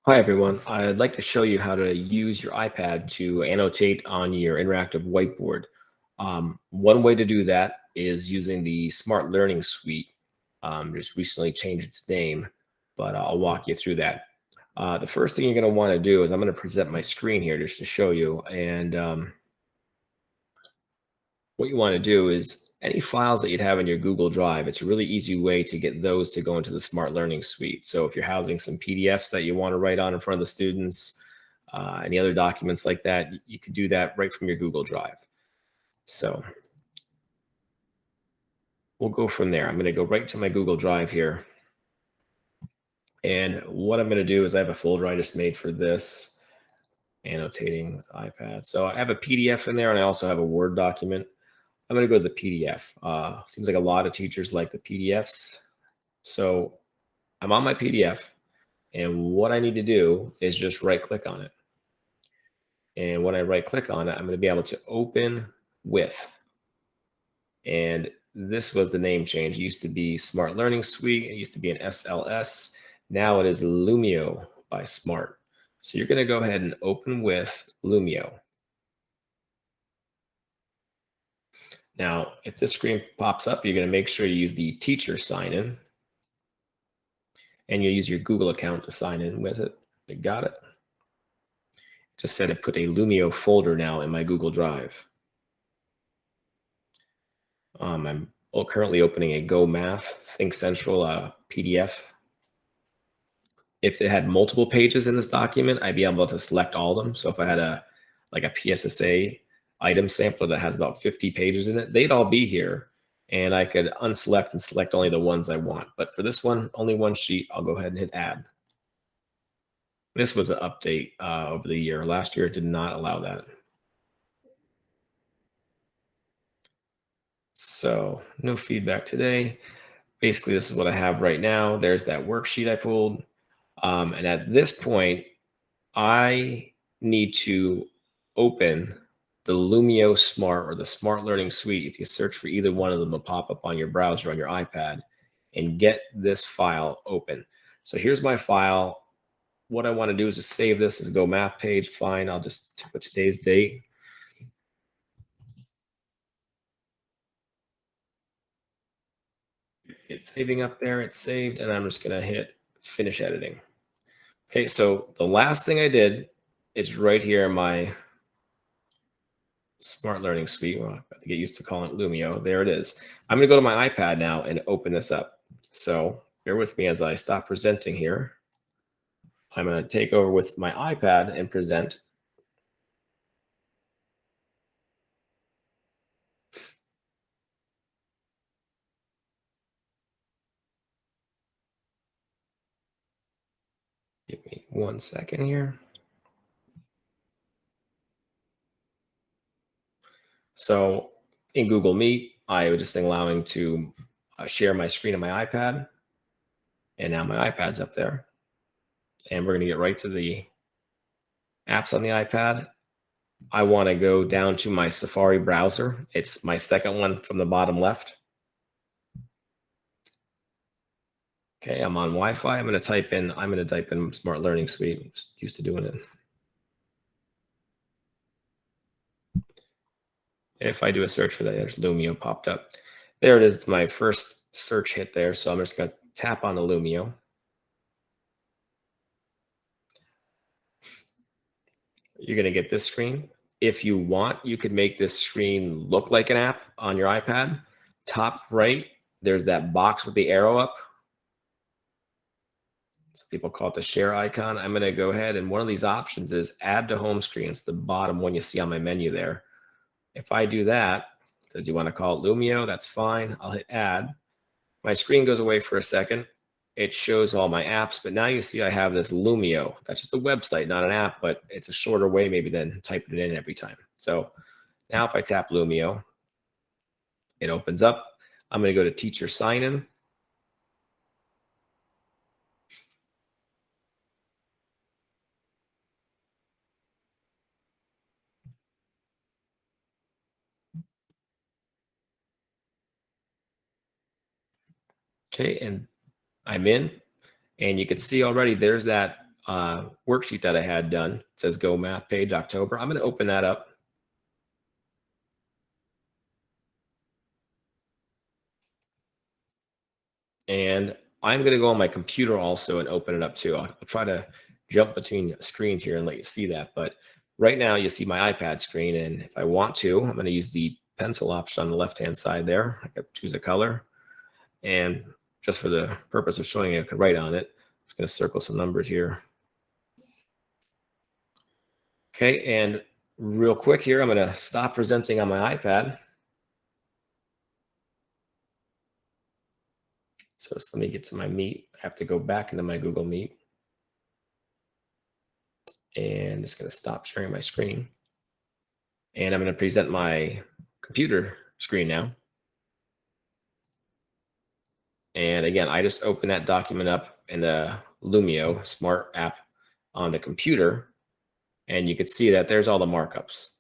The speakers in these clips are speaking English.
Hi everyone. I'd like to show you how to use your iPad to annotate on your interactive whiteboard. One way to do that is using the Smart Learning Suite. Just recently changed its name, but I'll walk you through that. The first thing you're going to want to do is I'm going to present my screen here just to show you. And what you want to do is any files that you'd have in your Google Drive, it's a really easy way to get those to go into the Smart Learning Suite. So if you're housing some PDFs that you want to write on in front of the students, any other documents like that, you could do that right from your Google Drive. So we'll go from there. I'm going to go right to my Google Drive here. And what I'm going to do is I have a folder I just made for this, annotating with iPad. So I have a PDF in there, and I also have a Word document. I'm going to go to the PDF. Seems like a lot of teachers like the PDFs. So I'm on my PDF, and what I need to do is just right click on it. And when I right click on it, I'm going to be able to open with. And this was the name change. It used to be Smart Learning Suite. It used to be an SLS. Now it is Lumio by Smart. So you're going to go ahead and open with Lumio. Now, if this screen pops up, you're going to make sure you use the teacher sign in, and you use your Google account to sign in with it. You got it? Just said it put a Lumio folder now in my Google Drive. I'm currently opening a Go Math Think Central PDF. If it had multiple pages in this document, I'd be able to select all of them. So if I had a PSSA item sampler that has about 50 pages in it, they'd all be here, and I could unselect and select only the ones I want. But for this one, only one sheet, I'll go ahead and hit add. This was an update over the year. Last year, it did not allow that. So no feedback today. Basically, this is what I have right now. There's that worksheet I pulled. And at this point, I need to open the Lumio Smart or the Smart Learning Suite. If you search for either one of them, it'll pop up on your browser on your iPad, and get this file open. So here's my file. What I want to do is just save this as a Go Math page. Fine, I'll just put today's date. It's saving up there, it's saved, and I'm just gonna hit finish editing. Okay, so the last thing I did is right here in my Smart Learning Suite. Well, I have to get used to calling it Lumio. There it is. I'm gonna go to my iPad now and open this up. So bear with me as I stop presenting here. I'm gonna take over with my iPad and present. Give me 1 second here. So in Google Meet, I was just allowing to share my screen on my iPad, and now my iPad's up there. And we're gonna get right to the apps on the iPad. I want to go down to my Safari browser. It's my second one from the bottom left. Okay, I'm on Wi-Fi. I'm going to type in Smart Learning Suite. I'm just used to doing it. If I do a search for that, there's Lumio popped up. There it is. It's my first search hit there. So I'm just going to tap on the Lumio. You're going to get this screen. If you want, you could make this screen look like an app on your iPad. Top right, there's that box with the arrow up. Some people call it the share icon. I'm going to go ahead, and one of these options is add to home screen. It's the bottom one you see on my menu there. If I do that, does you want to call it Lumio? That's fine. I'll hit add. My screen goes away for a second. It shows all my apps, but now you see I have this Lumio. That's just a website, not an app, but it's a shorter way maybe than typing it in every time. So now if I tap Lumio, it opens up. I'm going to go to teacher sign in. Okay, and I'm in. And you can see already there's that worksheet that I had done. It says Go Math Page October. I'm going to open that up. And I'm going to go on my computer also and open it up too. I'll try to jump between screens here and let you see that. But right now you see my iPad screen. And if I want to, I'm going to use the pencil option on the left-hand side there. I can choose a color. And just for the purpose of showing you, I could write on it. I'm just going to circle some numbers here. Okay, and real quick here, I'm going to stop presenting on my iPad. So just let me get to my Meet. I have to go back into my Google Meet. And just going to stop sharing my screen. And I'm going to present my computer screen now. And again, I just opened that document up in the Lumio Smart app on the computer. And you can see that there's all the markups.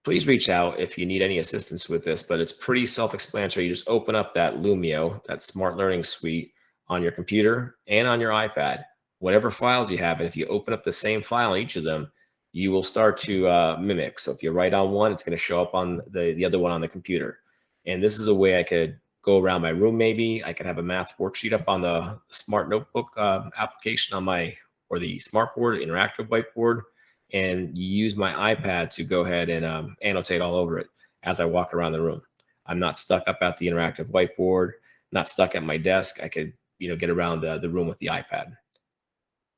Please reach out if you need any assistance with this, but it's pretty self-explanatory. You just open up that Lumio, that smart learning suite on your computer and on your iPad, whatever files you have. And if you open up the same file on each of them, you will start to mimic. So if you write on one, it's going to show up on the other one on the computer. And this is a way I could go around my room. Maybe I could have a math worksheet up on the smart notebook application on my, or the smartboard, interactive whiteboard, and use my iPad to go ahead and annotate all over it as I walk around the room. I'm not stuck up at the interactive whiteboard, not stuck at my desk. I could, get around the room with the iPad.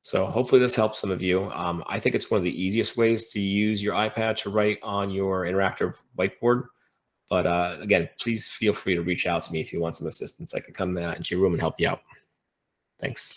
So hopefully this helps some of you. I think it's one of the easiest ways to use your iPad to write on your interactive whiteboard. But again, please feel free to reach out to me if you want some assistance. I can come into your room and help you out. Thanks.